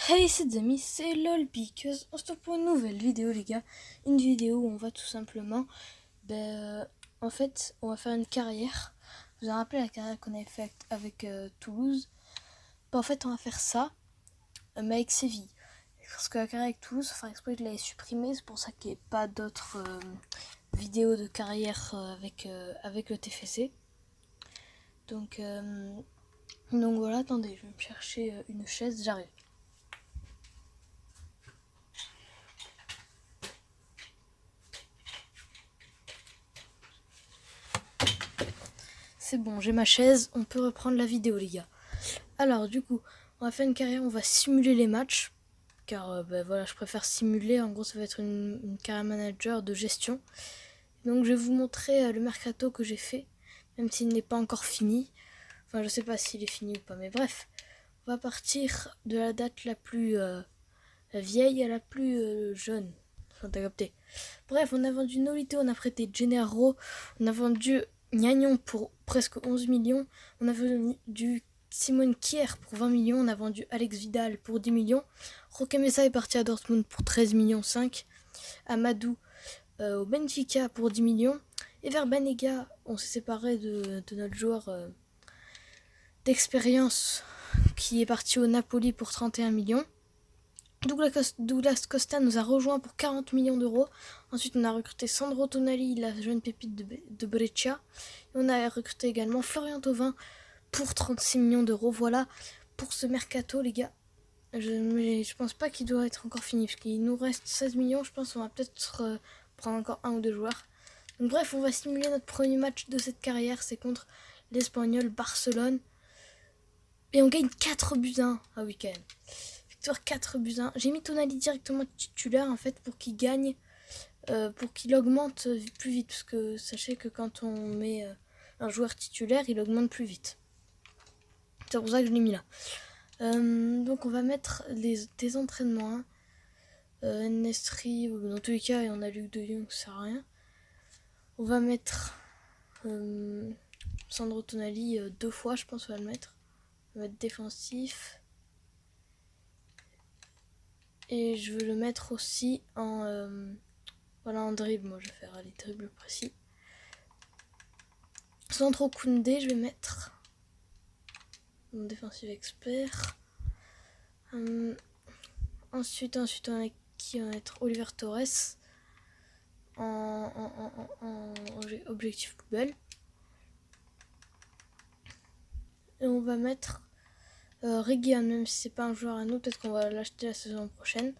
Hey c'est amis, c'est LOLpiqueuse. On se retrouve pour une nouvelle vidéo les gars. Une vidéo où on va tout simplement, en fait, on va faire une carrière. Vous vous rappelez la carrière qu'on avait faite avec Toulouse. En fait, on va faire ça, mais avec Séville. Parce que la carrière avec Toulouse, faut faire exprès que je l'avais supprimée. C'est pour ça qu'il n'y ait pas d'autres vidéos de carrière avec le TFC. Donc voilà, attendez, je vais me chercher une chaise, j'arrive. C'est bon, j'ai ma chaise, on peut reprendre la vidéo les gars. Alors du coup, on va faire une carrière, on va simuler les matchs. Car voilà, je préfère simuler, en gros ça va être une carrière manager de gestion. Donc je vais vous montrer le mercato que j'ai fait, même s'il n'est pas encore fini. Enfin je sais pas s'il est fini ou pas, mais bref. On va partir de la date la plus vieille à la plus jeune. Enfin t'as capté. Bref, on a vendu Nolito, on a prêté Gennaro, on a vendu Gnagnon pour presque 11 millions, on a vendu Simone Kier pour 20 millions, on a vendu Alex Vidal pour 10 millions, Roque Mesa est parti à Dortmund pour 13 millions 5, Amadou au Benfica pour 10 millions, et vers Banega, on s'est séparé de notre joueur d'expérience qui est parti au Napoli pour 31 millions. Douglas Costa nous a rejoint pour 40 millions d'euros. Ensuite, on a recruté Sandro Tonali, la jeune pépite de Brescia. Et on a recruté également Florian Thauvin pour 36 millions d'euros. Voilà pour ce mercato, les gars. Je pense pas qu'il doit être encore fini, parce qu'il nous reste 16 millions. Je pense qu'on va peut-être prendre encore un ou deux joueurs. Donc, bref, on va simuler notre premier match de cette carrière. C'est contre l'Espagnol Barcelone. Et on gagne 4 buts 1 à week-end. Victoire 4 buts 1. J'ai mis Tonali directement titulaire en fait pour qu'il gagne, pour qu'il augmente plus vite. Parce que sachez que quand on met un joueur titulaire, il augmente plus vite. C'est pour ça que je l'ai mis là. Donc on va mettre des entraînements. Nestri, dans tous les cas, et on a Luc de Jong, ça sert à rien. On va mettre Sandro Tonali 2 fois, je pense qu'on va le mettre. On va mettre défensif. Et je veux le mettre aussi en dribble. Moi je vais faire les dribbles précis. Centro Koundé, je vais mettre mon défensif expert. Ensuite on a qui va mettre Oliver Torres en objectif poubelle. Et on va mettre Reguilon, même si c'est pas un joueur à nous, peut-être qu'on va l'acheter la saison prochaine.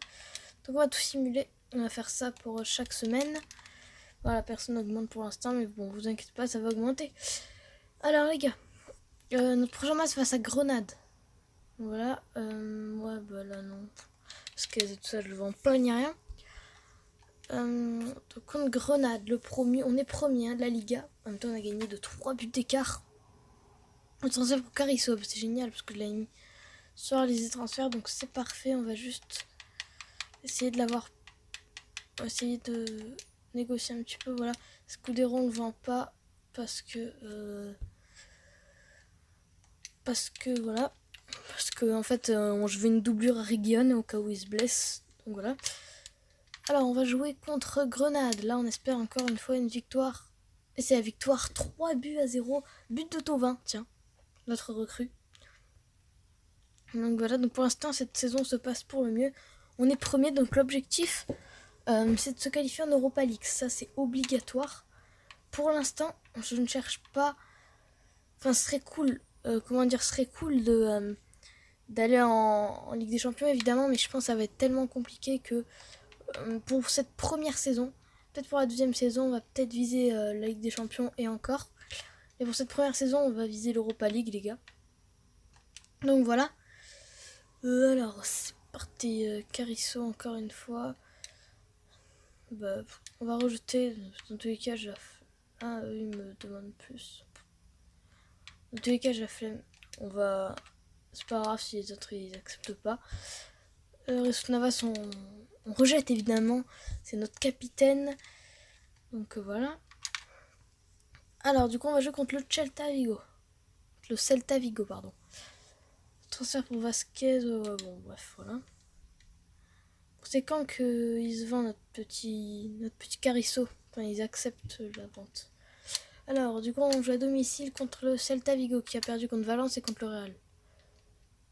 Donc on va tout simuler. On va faire ça pour chaque semaine. Voilà, personne n'augmente pour l'instant, mais bon, vous inquiétez pas, ça va augmenter. Alors les gars, notre prochain match face à Grenade. Voilà, ouais, bah là non, parce que tout ça je le vends pas ni rien. Donc contre Grenade, le premier, on est premier de la Liga. En même temps, on a gagné de 3 buts d'écart. Le transfert pour Carisso, c'est génial parce que je l'ai mis sur les transferts, donc c'est parfait. On va juste essayer de l'avoir, essayer de négocier un petit peu. Voilà, Scudero on le vend pas parce que voilà, parce que en fait je veux une doublure à Reguilon au cas où il se blesse. Donc voilà. Alors on va jouer contre Grenade. Là on espère encore une fois une victoire. Et c'est la victoire 3 buts à 0. But de Thauvin, tiens, notre recrue. Donc voilà, donc pour l'instant cette saison se passe pour le mieux. On est premier, donc l'objectif c'est de se qualifier en Europa League. Ça c'est obligatoire. Pour l'instant, je ne cherche pas. Enfin, ce serait cool. Ce serait cool d'aller en Ligue des Champions évidemment, mais je pense que ça va être tellement compliqué que pour cette première saison, peut-être pour la deuxième saison, on va peut-être viser la Ligue des Champions et encore. Et pour cette première saison, on va viser l'Europa League, les gars. Donc voilà. Alors, c'est parti. Carisso, encore une fois. Bah, on va rejeter. Dans tous les cas, j'ai la flemme. Ah, eux, ils me demandent plus. Dans tous les cas, j'ai la flemme. On va. C'est pas grave si les autres ils acceptent pas. Ressus Navas, on rejette évidemment. C'est notre capitaine. Donc voilà. Alors, du coup, on va jouer contre le Celta Vigo. Le Celta Vigo, pardon. Transfert pour Vasquez, bon bref, voilà. C'est quand qu'ils se vendent notre petit Carriço. Enfin, ils acceptent la vente. Alors, du coup, on joue à domicile contre le Celta Vigo qui a perdu contre Valence et contre le Real.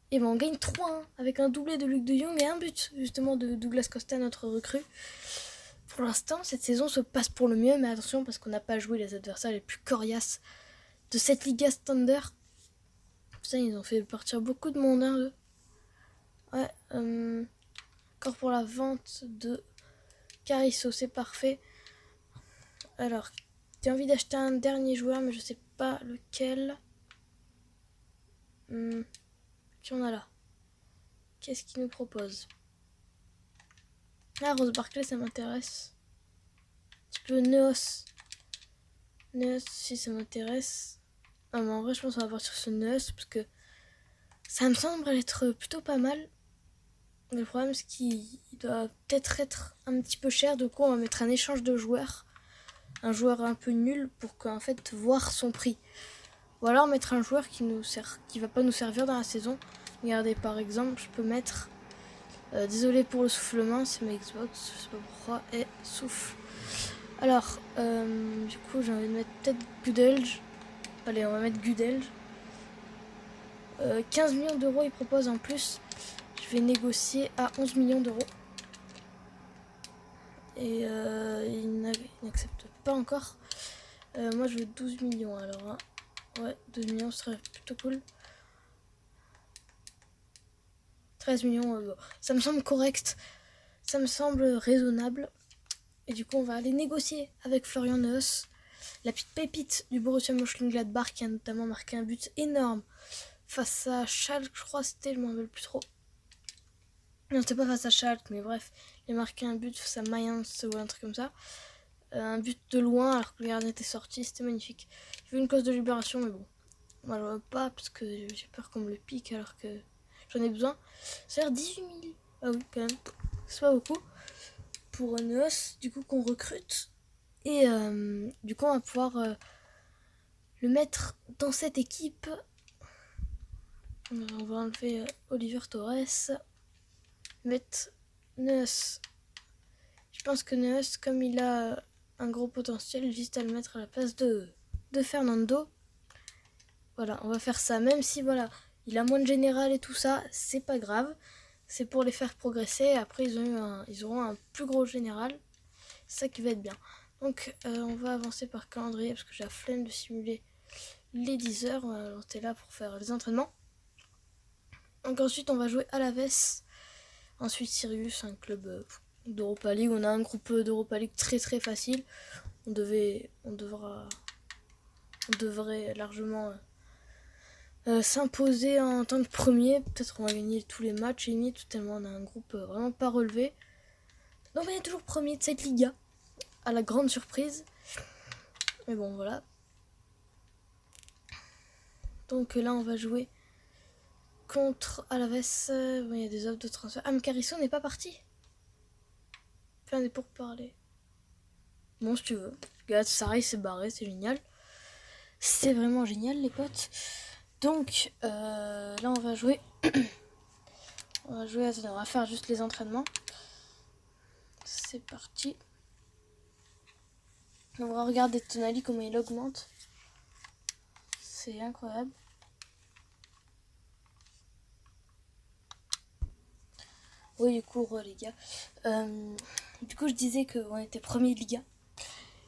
Et ben, on gagne 3-1 avec un doublé de Luc de Jong et un but justement de Douglas Costa, notre recrue. Pour l'instant, cette saison se passe pour le mieux, mais attention parce qu'on n'a pas joué les adversaires les plus coriaces de cette Liga Standard. Putain, ils ont fait partir beaucoup de monde, hein, eux. Ouais, encore pour la vente de Carriço, c'est parfait. Alors, j'ai envie d'acheter un dernier joueur, mais je sais pas lequel. Qui on a là? Qu'est-ce qu'il nous propose? Ah, Rose Barclay, ça m'intéresse. Un petit peu Neos. Neos, si ça m'intéresse. Ah, mais en vrai, je pense qu'on va partir sur Neos parce que ça me semble être plutôt pas mal. Mais le problème, c'est qu'il doit peut-être être un petit peu cher. Du coup, on va mettre un échange de joueurs. Un joueur un peu nul pour qu'en fait, voir son prix. Ou alors mettre un joueur qui va pas nous servir dans la saison. Regardez, par exemple, je peux mettre... désolé pour le soufflement, c'est ma Xbox, je sais pas pourquoi, et souffle. Alors, du coup, j'ai envie de mettre peut-être Gudelj. Allez, on va mettre Gudelj. 15 millions d'euros, il propose en plus. Je vais négocier à 11 millions d'euros. Et il n'accepte pas encore. Moi, je veux 12 millions alors. Hein. Ouais, 12 millions serait plutôt cool. 13 millions, ça me semble correct. Ça me semble raisonnable. Et du coup, on va aller négocier avec Florian Neuhaus, la petite pépite du Borussia Mönchengladbach qui a notamment marqué un but énorme face à Schalke, je crois c'était, je m'en rappelle plus trop. Non, c'était pas face à Schalke, mais bref, il a marqué un but face à Mayence ou un truc comme ça. Un but de loin alors que le gardien était sorti, c'était magnifique. J'ai vu une cause de libération, mais bon, moi je vois pas parce que j'ai peur qu'on me le pique alors que j'en ai besoin. Ça a l'air 18 000. Ah oui, quand même, c'est pas beaucoup. Pour Neuhaus, du coup, qu'on recrute. Et du coup, on va pouvoir le mettre dans cette équipe. On va enlever Oliver Torres. Mettre Neuhaus. Je pense que Neuhaus, comme il a un gros potentiel, juste à le mettre à la place de Fernando. Voilà, on va faire ça. Même si, voilà, il a moins de général et tout ça, c'est pas grave. C'est pour les faire progresser. Après, ils auront un plus gros général. C'est ça qui va être bien. Donc, on va avancer par calendrier parce que j'ai la flemme de simuler les 10 heures. Alors, t'es là pour faire les entraînements. Donc, ensuite, on va jouer à Alaves. Ensuite, Sirius, un club d'Europa League. On a un groupe d'Europa League très très facile. On devrait largement s'imposer en tant que premier. Peut-être on va gagner tous les matchs et demi, tellement on a un groupe vraiment pas relevé. Donc, on est toujours premier de cette Liga. À la grande surprise. Mais bon, voilà. Donc là, on va jouer contre Alaves. Bon, il y a des offres de transfert. Ah, mais Carriço n'est pas parti. Plein des pourparlers. Bon, si tu veux. Galatasaray s'est barré, c'est génial. C'est vraiment génial, les potes. Donc, là, on va jouer. Attendez, on va faire juste les entraînements. C'est parti. On va regarder Tonali, comment il augmente. C'est incroyable. Oui, du coup, les gars. Du coup, je disais qu'on était premier de Liga.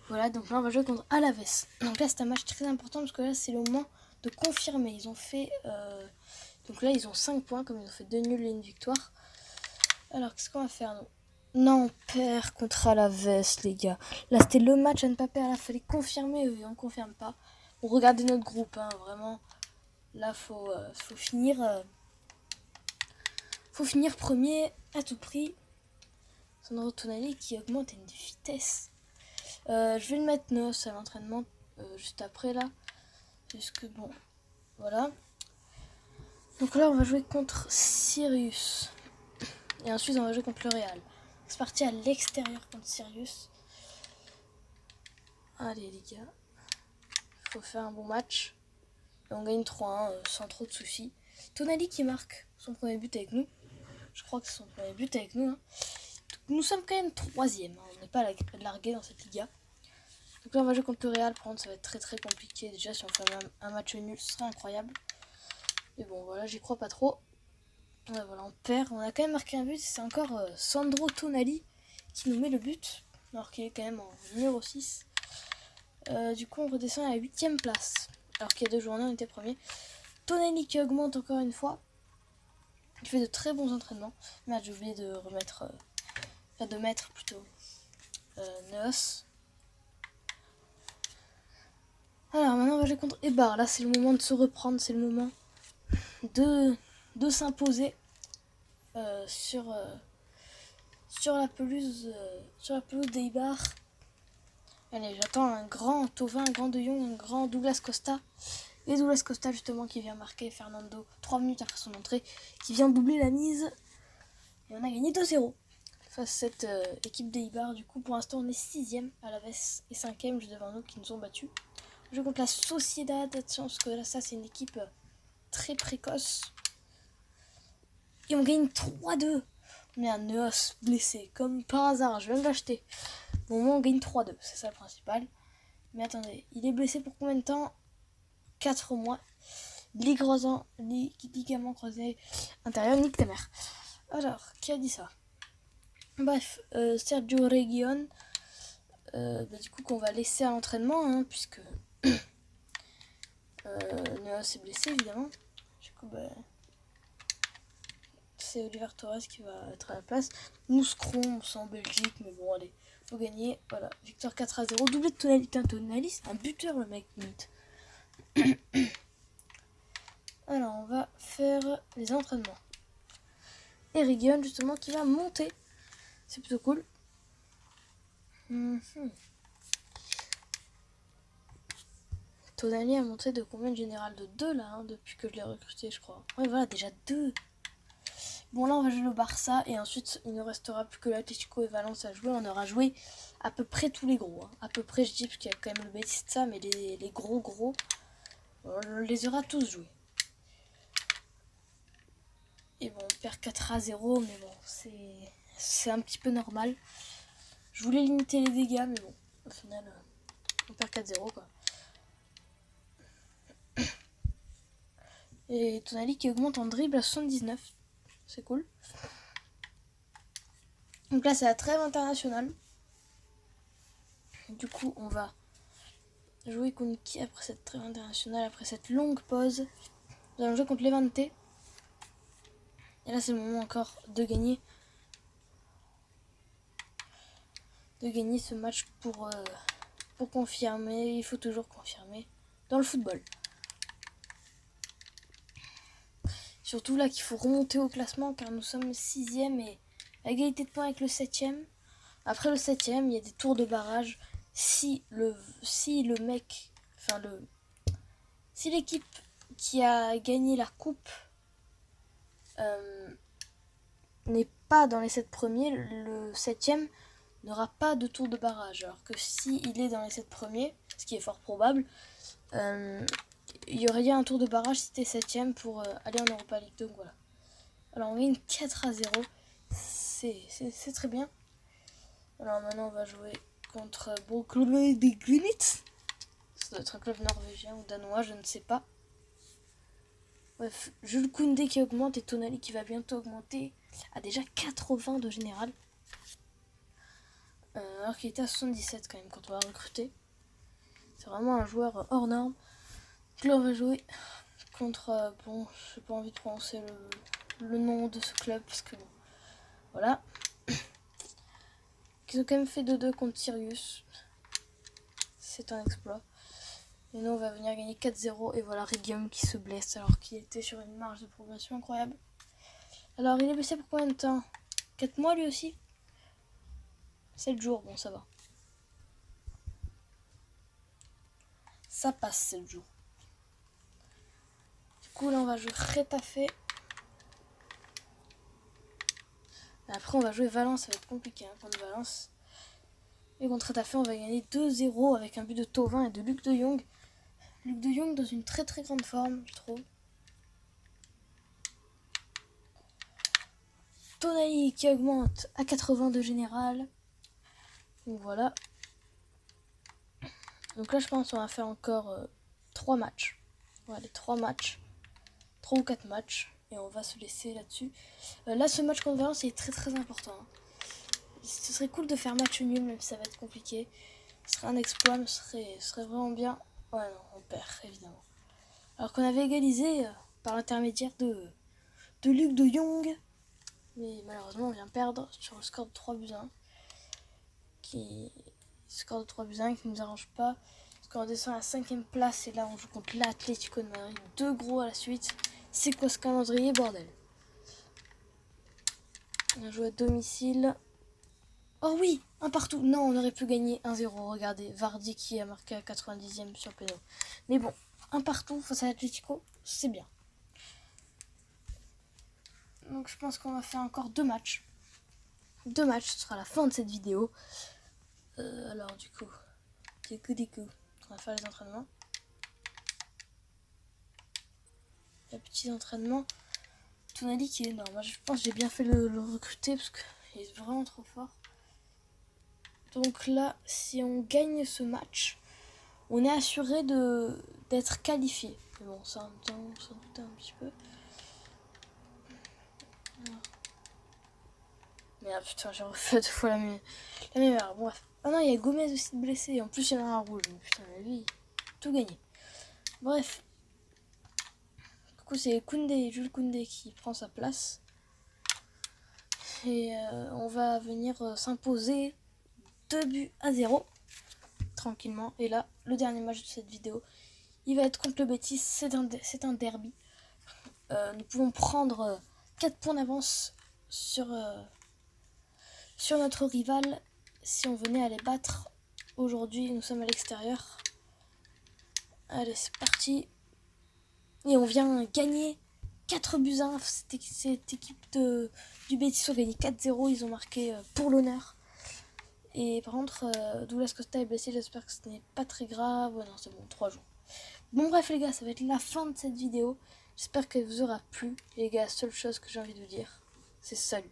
Voilà, donc là, on va jouer contre Alaves. Donc là, c'est un match très important parce que là, c'est le moment de confirmer. Ils ont fait... donc là, ils ont 5 points, comme ils ont fait 2 nuls et une victoire. Alors, qu'est-ce qu'on va faire, nous? Non, on perd contre Alaves, les gars. Là, c'était le match à ne pas perdre. Là, il fallait confirmer et on confirme pas. On regardait notre groupe, hein, vraiment. Là, faut finir... faut finir premier à tout prix. Sandro Tonali qui augmente à une vitesse. Je vais le mettre Neos à l'entraînement juste après là. Puisque bon, voilà. Donc là, on va jouer contre Sirius. Et ensuite, on va jouer contre le Real. C'est parti à l'extérieur contre Sirius. Allez, les gars. Il faut faire un bon match. Et on gagne 3-1 sans trop de soucis. Tonali qui marque son premier but avec nous. Je crois que c'est son premier but avec nous. Hein. Nous sommes quand même 3e. Hein. On n'est pas largué dans cette Liga. Donc là, on va jouer contre le Real. Par contre, ça va être très très compliqué. Déjà, si on fait un match nul, ce serait incroyable. Mais bon, voilà, j'y crois pas trop. Ouais, voilà, on perd. On a quand même marqué un but. C'est encore Sandro Tonali qui nous met le but. Alors qu'il est quand même en numéro 6. Du coup, on redescend à la 8e place. Alors qu'il y a 2 journées, on était premier. Tonali qui augmente encore une fois. Il fait de très bons entraînements. Merde, j'ai oublié de remettre... de mettre plutôt Neos. Alors maintenant on va jouer contre Eibar. Là c'est le moment de se reprendre, c'est le moment de s'imposer sur la pelouse d'Eibar. Allez, j'attends un grand Thauvin, un grand De Jong, un grand Douglas Costa. Et Douglas Costa justement qui vient marquer Fernando 3 minutes après son entrée, qui vient doubler la mise. Et on a gagné 2-0 face à cette équipe d'Eibar. Du coup pour l'instant on est 6e, Alaves et 5e juste devant nous qui nous ont battus. Je joue contre la Sociedad, attention parce que là ça c'est une équipe très précoce. Et on gagne 3-2. On est un Neos blessé, comme par hasard, je viens de l'acheter. Bon, au moins on gagne 3-2, c'est ça le principal. Mais attendez, il est blessé pour combien de temps? 4 mois. Ligament croisé intérieur, nique ta mère. Alors, qui a dit ça? Bref, Sergio Reguilón, du coup qu'on va laisser à l'entraînement, hein, puisque Neos est blessé évidemment. Du coup, c'est Oliver Torres qui va être à la place. Mouscron, c'est en Belgique, mais bon, allez, faut gagner. Voilà, victoire 4-0, doublé de Tonali. Tonali, c'est un buteur le mec, limite. Alors, on va faire les entraînements. Et Reguilón, justement, qui va monter. C'est plutôt cool. Tonali a monté de combien de général? De 2 là, hein, depuis que je l'ai recruté, je crois. Ouais, voilà, déjà 2. Bon, là, on va jouer le Barça et ensuite, il ne restera plus que l'Atlético et Valence à jouer. On aura joué à peu près tous les gros. Hein. À peu près, je dis, parce qu'il y a quand même le Betis de ça, mais les gros, on les aura tous joués. Et bon, on perd 4-0, mais bon, c'est un petit peu normal. Je voulais limiter les dégâts, mais bon, au final, on perd 4-0, quoi. Et Tonali qui augmente en dribble à 79. C'est cool. Donc là, c'est la trêve internationale. Du coup, on va jouer contre qui après cette trêve internationale, après cette longue pause? Nous allons jouer contre Levante. Et là, c'est le moment encore de gagner. De gagner ce match pour confirmer. Il faut toujours confirmer dans le football. Surtout là qu'il faut remonter au classement car nous sommes 6e et à égalité de points avec le 7e. Après le 7e, il y a des tours de barrage. Si l'équipe qui a gagné la coupe n'est pas dans les 7 premiers, le 7e n'aura pas de tour de barrage. Alors que si il est dans les 7 premiers, ce qui est fort probable, il y aurait un tour de barrage si t'es 7ème pour aller en Europa League. Donc voilà. Alors on gagne 4-0. C'est très bien. Alors maintenant on va jouer contre Boklubbe de Glimt. Ça doit être un club norvégien ou danois, je ne sais pas. Bref, Jules Koundé qui augmente et Tonali qui va bientôt augmenter à déjà 80 de général. Alors qu'il était à 77 quand même quand on l'a recruté. C'est vraiment un joueur hors norme. Donc là on va jouer contre... bon, j'ai pas envie de prononcer le nom de ce club parce que bon, voilà. Ils ont quand même fait 2-2 contre Sirius. C'est un exploit. Et nous on va venir gagner 4-0. Et voilà Reguilón qui se blesse alors qu'il était sur une marge de progression incroyable. Alors il est blessé pour combien de temps? 4 mois lui aussi? 7 jours, bon ça va. Ça passe 7 jours. Du coup là on va jouer Getafe. Après on va jouer Valence, ça va être compliqué hein, contre Valence. Et contre Getafe on va gagner 2-0 avec un but de Thauvin et de Luc de Jong. Luc de Jong dans une très très grande forme je trouve. Tonali qui augmente à 80 de général. Donc voilà. Donc là je pense qu'on va faire encore 3 matchs. Voilà, les 3 matchs. 3 ou 4 matchs. Et on va se laisser là-dessus. Là ce match contre Valence est très très important. Hein. Ce serait cool de faire match nul, même si ça va être compliqué. Ce serait un exploit, mais ce serait vraiment bien. Ouais non, on perd évidemment. Alors qu'on avait égalisé par l'intermédiaire de Luc de Jong. Mais malheureusement on vient perdre sur le score de 3-1. Score de 3-1 qui ne nous arrange pas. Parce qu'on descend à la 5ème place et là on joue contre l'Atlético de Madrid. 2 gros à la suite. C'est quoi ce calendrier, bordel? On a joué à domicile. Oh oui, un partout. Non, on aurait pu gagner 1-0. Regardez, Vardy qui a marqué à 90e sur péno. Mais bon, un partout face à l'Atlético, c'est bien. Donc je pense qu'on va faire encore 2 matchs. 2 matchs, ce sera la fin de cette vidéo. Alors du coup, on va faire les entraînements. Les petits entraînements. Tonali qui est énorme. Moi, je pense que j'ai bien fait le recruter parce qu'il est vraiment trop fort. Donc là, si on gagne ce match, on est assuré d'être qualifié. Mais bon, ça en même temps, on s'en doutait un petit peu. Merde, putain, j'ai refait 2 fois la même erreur. Bref. Ah non, il y a Gomez aussi de blessé. En plus, il y en a un rouge. Mais putain, lui, tout gagné. Bref. Du coup, c'est Jules Koundé qui prend sa place. Et on va venir s'imposer 2-0. Tranquillement. Et là, le dernier match de cette vidéo, il va être contre le Betis. C'est un derby. Nous pouvons prendre 4 points d'avance sur notre rival si on venait à les battre aujourd'hui. Nous sommes à l'extérieur. Allez, c'est parti. Et on vient gagner 4-1. Cette équipe du Betis a gagné 4-0. Ils ont marqué pour l'honneur. Et par contre, Douglas Costa est blessé. J'espère que ce n'est pas très grave. Ouais, non, c'est bon, 3 jours. Bon, bref, les gars, ça va être la fin de cette vidéo. J'espère qu'elle vous aura plu. Les gars, seule chose que j'ai envie de vous dire, c'est salut.